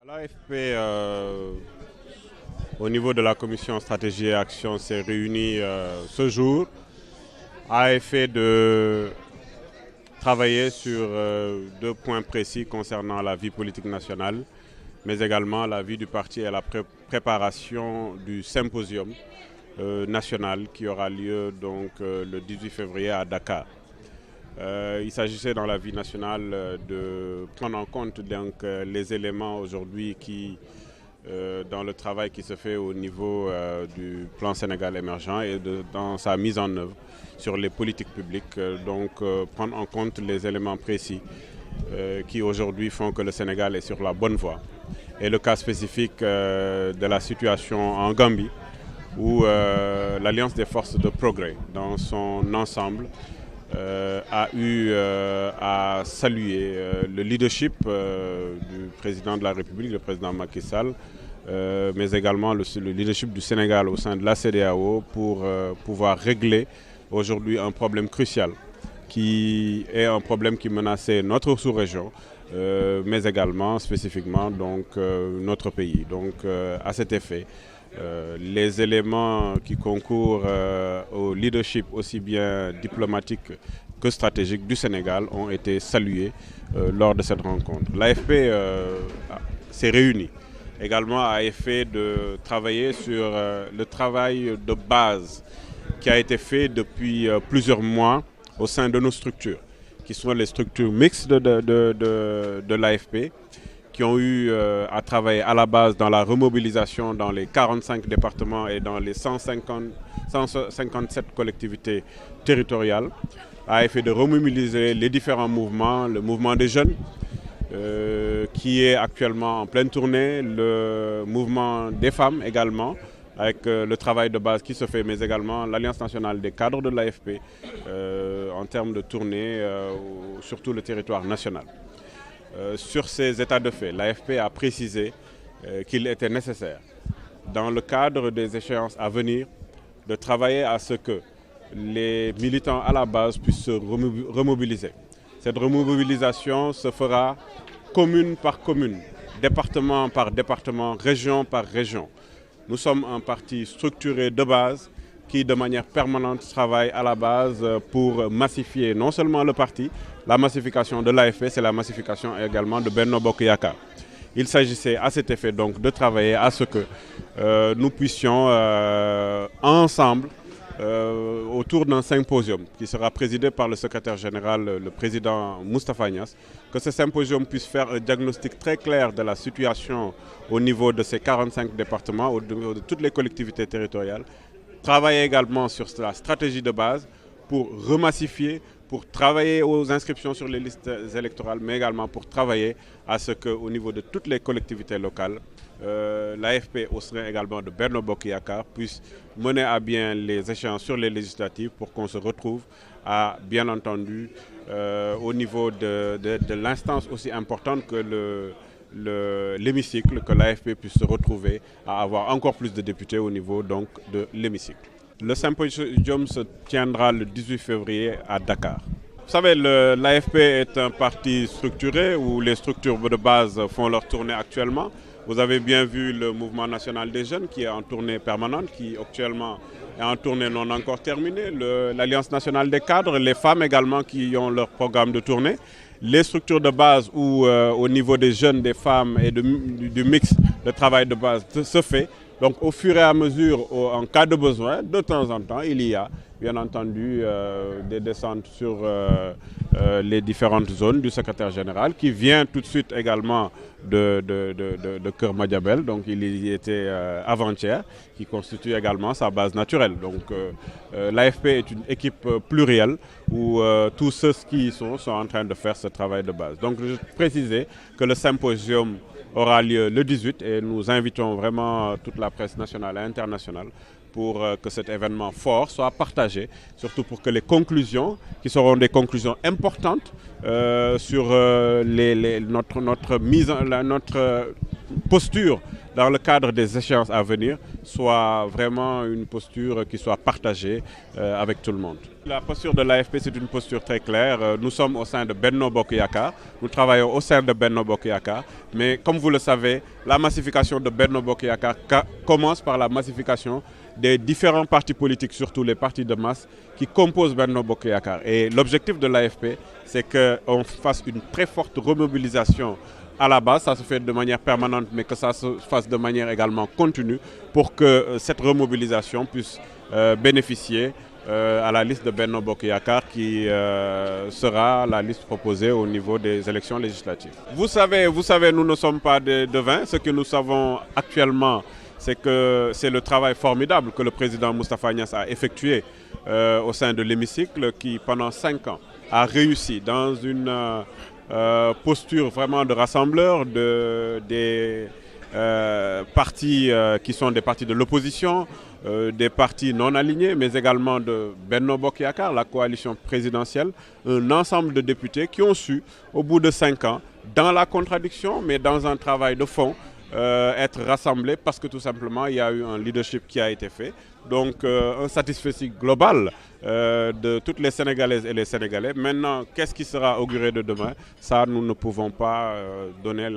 L'AFP, au niveau de la commission stratégie et action, s'est réunie ce jour à effet de travailler sur deux points précis concernant la vie politique nationale, mais également la vie du parti et la préparation du symposium national qui aura lieu donc le 18 février à Dakar. Il s'agissait dans la vie nationale de prendre en compte donc, les éléments aujourd'hui qui, dans le travail qui se fait au niveau du plan Sénégal émergent et dans sa mise en œuvre sur les politiques publiques, prendre en compte les éléments précis qui aujourd'hui font que le Sénégal est sur la bonne voie. Et le cas spécifique de la situation en Gambie, où l'Alliance des forces de progrès dans son ensemble a eu à saluer le leadership du président de la République, le président Macky Sall, mais également le leadership du Sénégal au sein de la CEDEAO pour pouvoir régler aujourd'hui un problème crucial qui est un problème qui menaçait notre sous-région, mais également spécifiquement notre pays. À cet effet, les éléments qui concourent au leadership aussi bien diplomatique que stratégique du Sénégal ont été salués lors de cette rencontre. L'AFP s'est réunie également à effet de travailler sur le travail de base qui a été fait depuis plusieurs mois au sein de nos structures, qui sont les structures mixtes de l'AFP, qui ont eu à travailler à la base dans la remobilisation dans les 45 départements et dans les 157 collectivités territoriales, à effet de remobiliser les différents mouvements, le mouvement des jeunes, qui est actuellement en pleine tournée, le mouvement des femmes également, avec le travail de base qui se fait, mais également l'Alliance nationale des cadres de l'AFP en termes de tournée sur tout le territoire national. Sur ces états de fait, l'AFP a précisé qu'il était nécessaire, dans le cadre des échéances à venir, de travailler à ce que les militants à la base puissent se remobiliser. Cette remobilisation se fera commune par commune, département par département, région par région. Nous sommes un parti structuré de base qui, de manière permanente, travaille à la base pour massifier non seulement le parti, la massification de l'AFP, c'est la massification également de Benno Bokk Yakaar. Il s'agissait à cet effet donc de travailler à ce que nous puissions ensemble, autour d'un symposium qui sera présidé par le secrétaire général, le président Moustapha Niasse, que ce symposium puisse faire un diagnostic très clair de la situation au niveau de ces 45 départements, au niveau de toutes les collectivités territoriales, travailler également sur la stratégie de base pour remassifier, pour travailler aux inscriptions sur les listes électorales, mais également pour travailler à ce qu'au niveau de toutes les collectivités locales, l'AFP, au sein également de Benno Bokk Yakaar, puisse mener à bien les échéances sur les législatives pour qu'on se retrouve à, bien entendu, au niveau de l'instance aussi importante que l'hémicycle, que l'AFP puisse se retrouver à avoir encore plus de députés au niveau donc de l'hémicycle. Le symposium se tiendra le 18 février à Dakar. Vous savez, l'AFP est un parti structuré où les structures de base font leur tournée actuellement. Vous avez bien vu le mouvement national des jeunes qui est en tournée permanente, qui actuellement est en tournée non encore terminée. L'Alliance nationale des cadres, les femmes également qui ont leur programme de tournée. Les structures de base où au niveau des jeunes, des femmes et du mix, le travail de base se fait. Donc au fur et à mesure, en cas de besoin, de temps en temps, il y a bien entendu des descentes sur les différentes zones du secrétaire général qui vient tout de suite également de Keur Madiabel, donc il y était avant-hier, qui constitue également sa base naturelle. Donc l'AFP est une équipe plurielle où tous ceux qui y sont en train de faire ce travail de base. Donc je précisais que le symposium aura lieu le 18 et nous invitons vraiment toute la presse nationale et internationale pour que cet événement fort soit partagé, surtout pour que les conclusions, qui seront des conclusions importantes sur notre posture dans le cadre des échéances à venir soit vraiment une posture qui soit partagée avec tout le monde. La posture de l'AFP, c'est une posture très claire. Nous sommes au sein de Benno Bokk Yakaar, nous travaillons au sein de Benno Bokk Yakaar, mais comme vous le savez, la massification de Benno Bokk Yakaar commence par la massification des différents partis politiques, surtout les partis de masse qui composent Benno Bokk Yakaar. Et l'objectif de l'AFP, c'est qu'on fasse une très forte remobilisation à la base, ça se fait de manière permanente, mais que ça se fasse de manière également continue pour que cette remobilisation puisse bénéficier à la liste de Benno Bokk Yakaar qui sera la liste proposée au niveau des élections législatives. Vous savez, nous ne sommes pas des devins. Ce que nous savons actuellement, c'est que c'est le travail formidable que le président Moustapha Niasse a effectué au sein de l'hémicycle qui, pendant 5 ans, a réussi dans une posture vraiment de rassembleur des partis qui sont des partis de l'opposition, des partis non alignés, mais également de Benno Bokk Yakaar, la coalition présidentielle, un ensemble de députés qui ont su, au bout de 5 ans, dans la contradiction, mais dans un travail de fond, être rassemblés parce que tout simplement il y a eu un leadership qui a été fait. Donc un satisfecit global de toutes les Sénégalaises et les Sénégalais. Maintenant, qu'est-ce qui sera auguré de demain? Ça, nous ne pouvons pas donner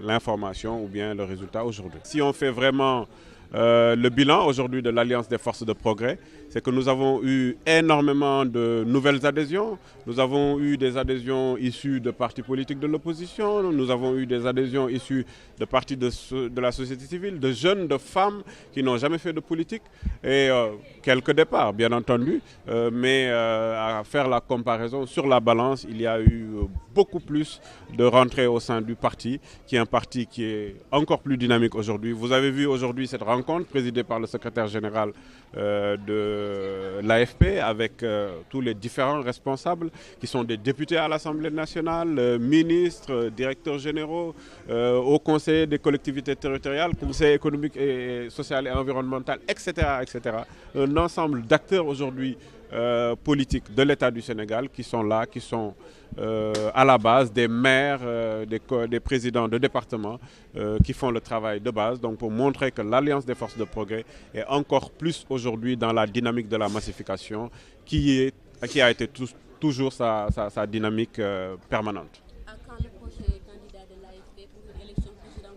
l'information ou bien le résultat aujourd'hui. Si on fait vraiment le bilan aujourd'hui de l'Alliance des forces de progrès, c'est que nous avons eu énormément de nouvelles adhésions. Nous avons eu des adhésions issues de partis politiques de l'opposition. Nous avons eu des adhésions issues de partis de la société civile, de jeunes, de femmes qui n'ont jamais fait de politique. Et quelques départs, bien entendu. Mais à faire la comparaison, sur la balance, il y a eu beaucoup plus de rentrées au sein du parti, qui est un parti qui est encore plus dynamique aujourd'hui. Vous avez vu aujourd'hui cette rencontre présidée par le secrétaire général de l'AFP avec tous les différents responsables qui sont des députés à l'Assemblée nationale, ministres, directeurs généraux, hauts conseillers des collectivités territoriales, conseillers économiques et social et environnemental, etc., etc. Un ensemble d'acteurs aujourd'hui politiques de l'État du Sénégal qui sont là, qui sont à la base, des maires, des présidents de départements qui font le travail de base. Donc pour montrer que l'Alliance des forces de progrès est encore plus aujourd'hui dans la dynamique de la massification qui a été toujours sa dynamique permanente.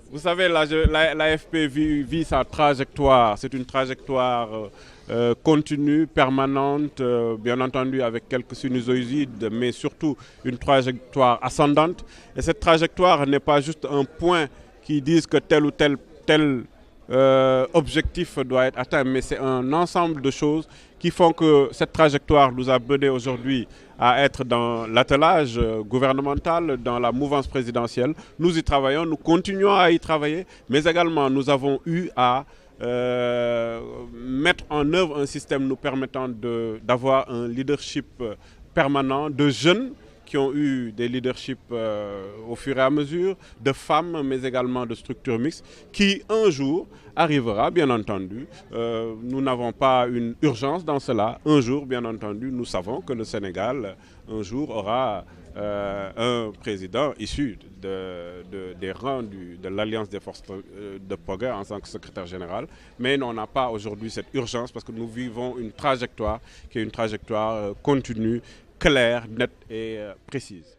Vous savez, l'AFP vit sa trajectoire. C'est une trajectoire continue, permanente, bien entendu avec quelques sinusoïdes, mais surtout une trajectoire ascendante. Et cette trajectoire n'est pas juste un point qui dise que tel ou tel objectif doit être atteint, mais c'est un ensemble de choses qui font que cette trajectoire nous a menés aujourd'hui à être dans l'attelage gouvernemental, dans la mouvance présidentielle. Nous y travaillons, nous continuons à y travailler, mais également nous avons eu à mettre en œuvre un système nous permettant d'avoir un leadership permanent de jeunes qui ont eu des leaderships au fur et à mesure, de femmes, mais également de structures mixtes, qui un jour arrivera, bien entendu. Nous n'avons pas une urgence dans cela. Un jour, bien entendu, nous savons que le Sénégal, un jour, aura un président issu des rangs de l'Alliance des forces de progrès en tant que secrétaire général. Mais on n'a pas aujourd'hui cette urgence parce que nous vivons une trajectoire qui est une trajectoire continue, claire, nette et précise.